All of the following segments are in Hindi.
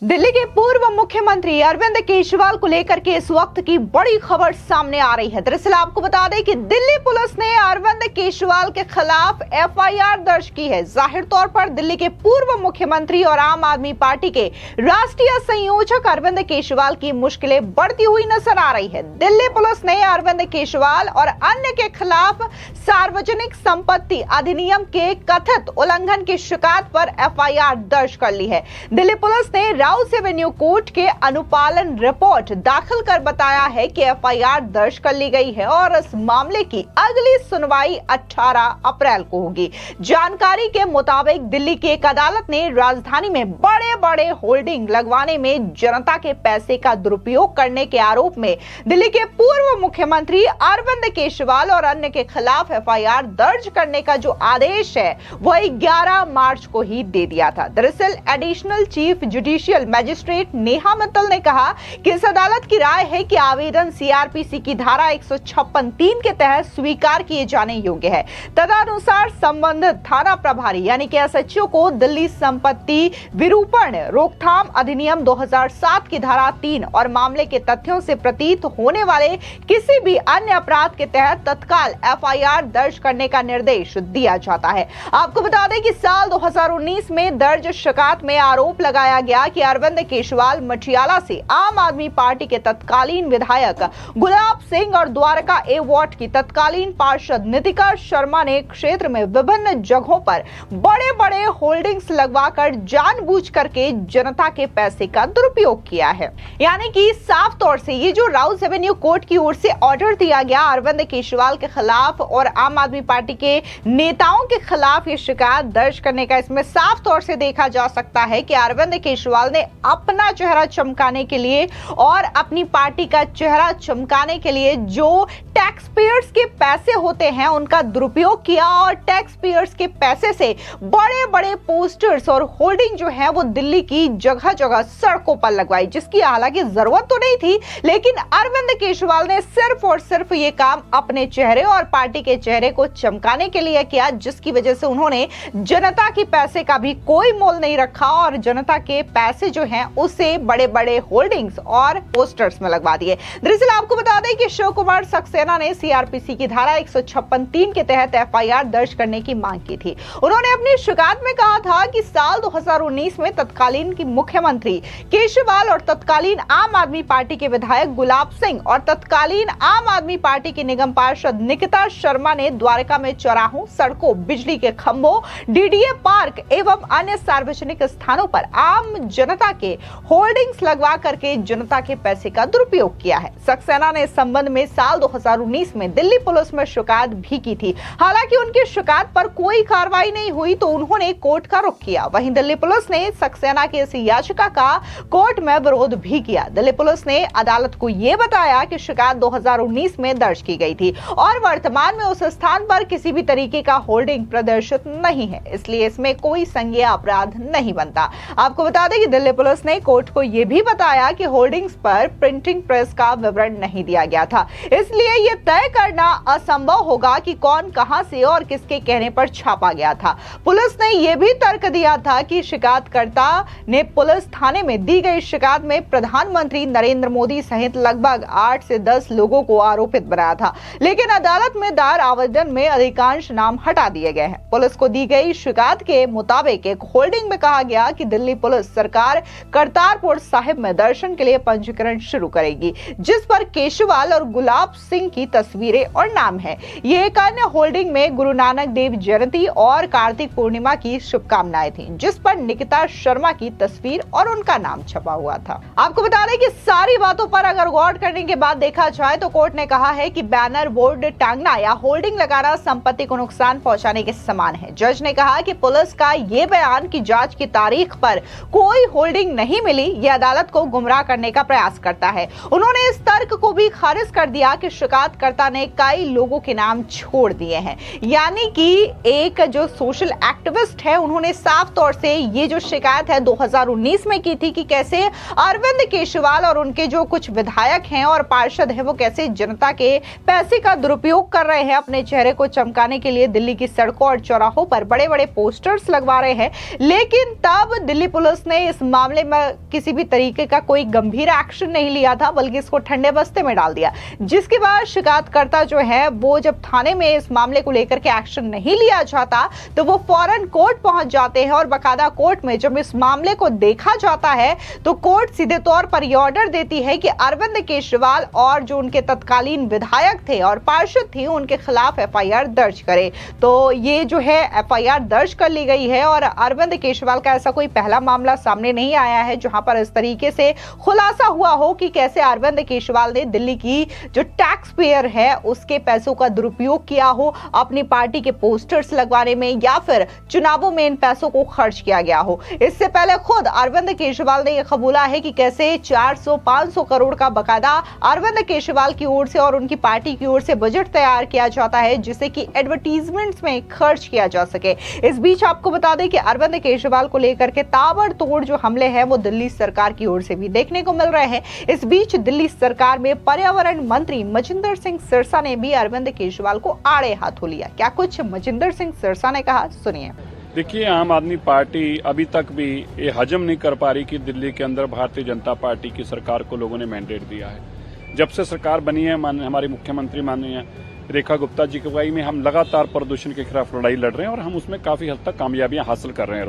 दिल्ली के पूर्व मुख्यमंत्री अरविंद केजरीवाल को लेकर के इस वक्त की बड़ी खबर सामने आ रही है। दरअसल आपको बता दें कि दिल्ली पुलिस ने अरविंद केजरीवाल के खिलाफ एफआईआर दर्ज की है। जाहिर तौर पर दिल्ली के पूर्व मुख्यमंत्री और आम आदमी पार्टी के राष्ट्रीय संयोजक अरविंद केजरीवाल की मुश्किलें बढ़ती हुई नजर आ रही है। दिल्ली पुलिस ने अरविंद केजरीवाल और अन्य के खिलाफ सार्वजनिक संपत्ति अधिनियम के कथित उल्लंघन की शिकायत पर एफआईआर दर्ज कर ली है। दिल्ली पुलिस ने राउस एवेन्यू कोर्ट के अनुपालन रिपोर्ट दाखिल कर बताया है कि एफआईआर दर्ज कर ली गई है और इस मामले की अगली सुनवाई 18 अप्रैल को होगी। जानकारी के मुताबिक दिल्ली की एक अदालत ने राजधानी में बड़े बड़े होर्डिंग लगवाने में जनता के पैसे का दुरुपयोग करने के आरोप में दिल्ली के पूर्व मुख्यमंत्री अरविंद केजरीवाल और अन्य के खिलाफ एफआईआर दर्ज करने का जो आदेश है वह 11 मार्च को ही दे दिया था। दरअसल additional chief judicial magistrate Neha Mittal ने कहा कि इस अदालत की राय है कि आवेदन सीआरपीसी की धारा 156(3) के तहत स्वीकार किए जाने योग्य है। तदनुसार संबंधित थाना प्रभारी यानी कि एसएचओ को दिल्ली संपत्ति विरूपण रोकथाम अधिनियम 2007 की धारा 3 और मामले के तथ्यों से प्रतीत होने वाले किसी भी अन्य अपराध के तहत तत्काल एफआईआर दर्ज करने का निर्देश दिया जाता है। आपको बता दें कि साल 2019 में दर्ज शिकायत में आरोप लगाया गया कि अरविंद केजरीवाल मटियाला से आम आदमी पार्टी के तत्कालीन विधायक गुलाब सिंह और द्वारका ए वार्ड की तत्कालीन पार्षद नितिका शर्मा ने क्षेत्र में विभिन्न जगहों पर बड़े बड़े होल्डिंग्स लगवाकर जानबूझ करके जनता के पैसे का दुरुपयोग किया है। यानी कि साफ तौर से ये जो राउस एवेन्यू कोर्ट की ओर से ऑर्डर दिया गया अरविंद केजरीवाल के खिलाफ और आम आदमी पार्टी के नेताओं के खिलाफ ये शिकायत दर्ज करने का, इसमें साफ तौर से देखा जा सकता है कि अरविंद केजरीवाल ने अपना चेहरा चमकाने के लिए और अपनी पार्टी का चेहरा चमकाने के लिए जो टैक्स पेयर्स के पैसे होते हैं उनका दुरुपयोग किया और टैक्स पेयर्स के पैसे से बड़े बड़े पोस्टर्स और होर्डिंग जो है वो दिल्ली की जगह जगह सड़कों पर लगवाई, जिसकी हालांकि जरूरत तो नहीं थी, लेकिन अरविंद केजरीवाल ने सिर्फ और सिर्फ ये काम अपने चेहरे और पार्टी के चेहरे को चमकाने के लिए किया, जिसकी वजह से उन्होंने जनता के पैसे का भी कोई मोल नहीं रखा और जनता के पैसे जो हैं उसे बड़े बड़े होल्डिंग्स और पोस्टर्स में लगवा दिए। दरअसल आपको बता दें कि शिव कुमार सक्सेना ने सीआरपीसी की धारा 156(3) के तहत एफआईआर दर्ज करने की मांग की थी। उन्होंने अपनी शिकायत में कहा था कि साल 2019 में तत्कालीन की मुख्यमंत्री केजरीवाल और तत्कालीन आम आदमी पार्टी के विधायक गुलाब सिंह और तत्कालीन आम आदमी पार्टी की निगम पार्षद निकिता शर्मा ने द्वारका में चौराहों, सड़कों, बिजली के खंभों, डीडीए पार्क एवं अन्य सार्वजनिक स्थानों पर आम जनता के होर्डिंग्स लगवा करके जनता के पैसे का दुरुपयोग किया है। सक्सेना ने इस संबंध में साल 2019 में दिल्ली पुलिस में शिकायत भी की थी। हालांकि उनकी शिकायत पर कोई कार्रवाई नहीं हुई तो उन्होंने कोर्ट का रुख किया। वहीं दिल्ली पुलिस ने सक्सेना की इस याचिका का कोर्ट में विरोध भी किया। दिल्ली पुलिस ने अदालत को यह बताया कि शिकायत 2019 में दर्ज की गई थी और वर्तमान में उस स्थान पर किसी भी तरीके का होर्डिंग प्रदर्शित नहीं है, इसलिए इसमें कोई संज्ञेय अपराध नहीं बनता। आपको बता दें कि दिल्ली पुलिस ने कोर्ट को यह भी बताया कि होर्डिंग्स पर प्रिंटिंग प्रेस का विवरण नहीं दिया गया था, इसलिए यह तय करना असंभव होगा कि कौन कहां से और किसके कहने पर छापा गया था। पुलिस ने यह भी तर्क दिया था कि शिकायतकर्ता ने पुलिस थाने में दी गई शिकायत में प्रधानमंत्री नरेंद्र मोदी सहित लगभग 8 से 10 लोगों को आरोपित बनाया था, लेकिन अदालत में दायर आवेदन में अधिकांश नाम हटा दिए गए हैं। पुलिस को दी गई शिकायत के मुताबिक एक होर्डिंग में कहा गया कि दिल्ली पुलिस सरकार करतारपुर साहिब में दर्शन के लिए पंजीकरण शुरू करेगी, जिस पर केजरीवाल और गुलाब सिंह की तस्वीरें और नाम है। ये एक अन्य होर्डिंग में गुरु नानक देव जयंती और कार्तिक पूर्णिमा की शुभकामनाएं थी, जिस पर निकिता शर्मा की तस्वीर और उनका नाम छपा हुआ था। आपको बता दें कि सारी बातों पर अगर गौर करने के बाद देखा जाए तो कोर्ट ने कहा है कि बैनर, बोर्ड टांगना या होर्डिंग लगाना संपत्ति को नुकसान पहुंचाने के समान है। जज ने कहा कि पुलिस का यह बयान कि जांच की तारीख पर कोई होल्डिंग नहीं मिली, यह अदालत को गुमराह करने का प्रयास करता है। उन्होंने इस तर्क को भी खारिज कर दिया कि शिकायतकर्ता ने कई लोगों के नाम छोड़ दिए हैं, यानी कि एक जो सोशल एक्टिविस्ट है उन्होंने साफ तौर से ये जो शिकायत है 2019 में की थी कि कैसे अरविंद केजरीवाल और उनके जो कुछ विधायक हैं और पार्षद हैं वो कैसे जनता के पैसे का दुरुपयोग कर रहे हैं, अपने चेहरे को चमकाने के लिए दिल्ली की सड़कों और चौराहों पर बड़े बड़े पोस्टर्स लगवा रहे हैं। लेकिन तब दिल्ली पुलिस ने इस मामले में किसी भी तरीके का कोई गंभीर एक्शन नहीं लिया था, बल्कि इसको ठंडे बस्ते में डाल दिया। जिसके बाद शिकायतकर्ता जो है वो जब थाने में इस मामले को लेकर के एक्शन नहीं लिया जाता तो वो फौरन कोर्ट पहुंच जाते हैं और बाकायदा कोर्ट में जब इस मामले को देखा जाता है तो कोर्ट सीधे तौर पर यह ऑर्डर देती है कि अरविंद केजरीवाल और जो उनके तत्कालीन विधायक थे और पार्षद थे उनके खिलाफ एफआईआर दर्ज करे। तो ये जो है एफआईआर दर्ज कर ली गई है और अरविंद केजरीवाल का ऐसा कोई पहला मामला सामने नहीं आया है जहां पर इस तरीके से खुलासा हुआ हो कि कैसे अरविंद केजरीवाल ने दिल्ली की जो टैक्स पेयर है उसके पैसों का दुरुपयोग किया हो, अपनी पार्टी के पोस्टर्स लगवाने में या फिर चुनावों में इन पैसों को खर्च किया गया हो। इससे पहले खुद अरविंद केजरीवाल ने यह कबूला है कि कैसे 400-500 करोड़ का बकायदा अरविंद केजरीवाल की ओर से और उनकी पार्टी की ओर से बजट तैयार किया जाता है जिसे कि एडवर्टीजमेंट्स में खर्च किया जा सके। इस बीच आपको बता दें कि अरविंद केजरीवाल को लेकर के ताबड़तोड़ जो हमले हैं वो दिल्ली सरकार की ओर से भी देखने को मिल रहे हैं। इस बीच दिल्ली सरकार में पर्यावरण मंत्री मजिंदर सिंह सिरसा ने भी अरविंद केजरीवाल को आड़े हाथों लिया। क्या कुछ मजिंदर सिंह सिरसा ने कहा, सुनिए। देखिए, आम आदमी पार्टी अभी तक भी ये हजम नहीं कर पा रही कि दिल्ली के अंदर भारतीय जनता पार्टी की सरकार को लोगों ने मैंडेट दिया है। जब से सरकार बनी है हमारी मुख्यमंत्री माननीय रेखा गुप्ता जी की अगुवाई में हम लगातार प्रदूषण के खिलाफ लड़ाई लड़ रहे हैं और हम उसमें काफी हद तक कामयाबियां हासिल कर रहे हैं।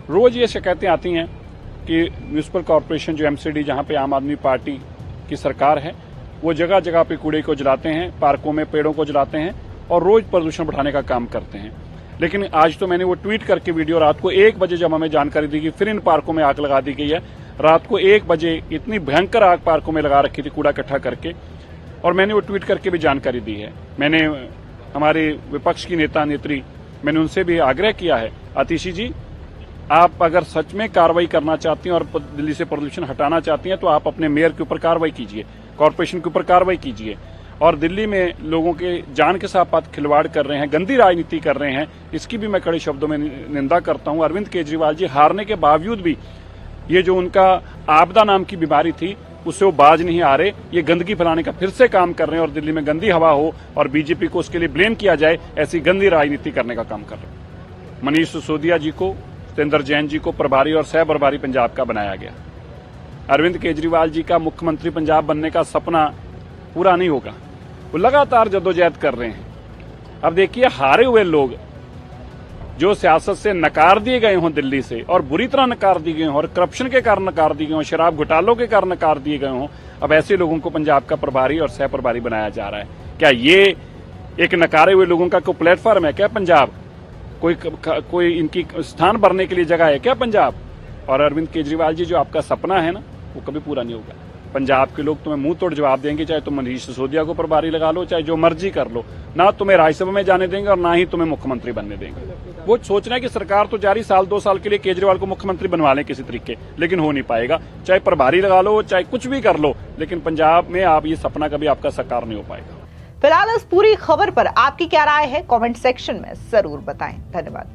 रोज ये शिकायतें आती हैं कि म्यूनिसिपल कॉर्पोरेशन जो एमसीडी जहां पे आम आदमी पार्टी की सरकार है वो जगह जगह पे कूड़े को जलाते हैं, पार्कों में पेड़ों को जलाते हैं और रोज प्रदूषण बढ़ाने का काम करते हैं। लेकिन आज तो मैंने वो ट्वीट करके वीडियो रात को 1 बजे जब हमें जानकारी दी कि फिर इन पार्कों में आग लगा दी गई है। रात को 1 बजे इतनी भयंकर आग पार्कों में लगा रखी थी कूड़ा इकट्ठा करके, और मैंने वो ट्वीट करके भी जानकारी दी है। मैंने हमारे विपक्ष की नेता नेत्री मैंने उनसे भी आग्रह किया है, आतिशी जी आप अगर सच में कार्रवाई करना चाहती हैं और दिल्ली से प्रदूषण हटाना चाहती हैं तो आप अपने मेयर के ऊपर कार्रवाई कीजिए, कॉर्पोरेशन के ऊपर कार्रवाई कीजिए। और दिल्ली में लोगों के जान के साथ आप खिलवाड़ कर रहे हैं, गंदी राजनीति कर रहे हैं, इसकी भी मैं कड़े शब्दों में निंदा करता हूं। अरविंद केजरीवाल जी हारने के बावजूद भी ये जो उनका आपदा नाम की बीमारी थी उससे वो बाज नहीं आ रहे, ये गंदगी फैलाने का फिर से काम कर रहे हैं और दिल्ली में गंदी हवा हो और बीजेपी को उसके लिए ब्लेम किया जाए, ऐसी गंदी राजनीति करने का काम कर रहे हैं। मनीष सिसोदिया जी को, सत्येंद्र जैन जी को प्रभारी और सह प्रभारी पंजाब का बनाया गया। अरविंद केजरीवाल जी का मुख्यमंत्री पंजाब बनने का सपना पूरा नहीं होगा, वो लगातार जद्दोजहद कर रहे हैं। अब देखिए, हारे हुए लोग जो सियासत से नकार दिए गए हों दिल्ली से और बुरी तरह नकार दिए गए हों और करप्शन के कारण नकार दिए गए हों, शराब घोटालों के कारण नकार दिए गए हों, अब ऐसे लोगों को पंजाब का प्रभारी और सह प्रभारी बनाया जा रहा है। क्या ये एक नकारे हुए लोगों का कोई प्लेटफॉर्म है क्या पंजाब? कोई इनकी स्थान भरने के लिए जगह है क्या पंजाब? और अरविंद केजरीवाल जी, जो आपका सपना है ना, वो कभी पूरा नहीं होगा। पंजाब के लोग तुम्हें मुंह तोड़ जवाब देंगे, चाहे तुम मनीष सिसोदिया को प्रभारी लगा लो, चाहे जो मर्जी कर लो, ना तुम्हें राज्यसभा में जाने देंगे और ना ही तुम्हें मुख्यमंत्री बनने देंगे। वो सोच रहे हैं कि सरकार तो जारी 1-2 साल के लिए केजरीवाल को मुख्यमंत्री बनवा लें किसी तरीके, लेकिन हो नहीं पाएगा। चाहे प्रभारी लगा लो, चाहे कुछ भी कर लो, लेकिन पंजाब में आप ये सपना कभी आपका साकार नहीं हो पाएगा। फिलहाल इस पूरी खबर पर आपकी क्या राय है, कमेंट सेक्शन में जरूर बताएं। धन्यवाद।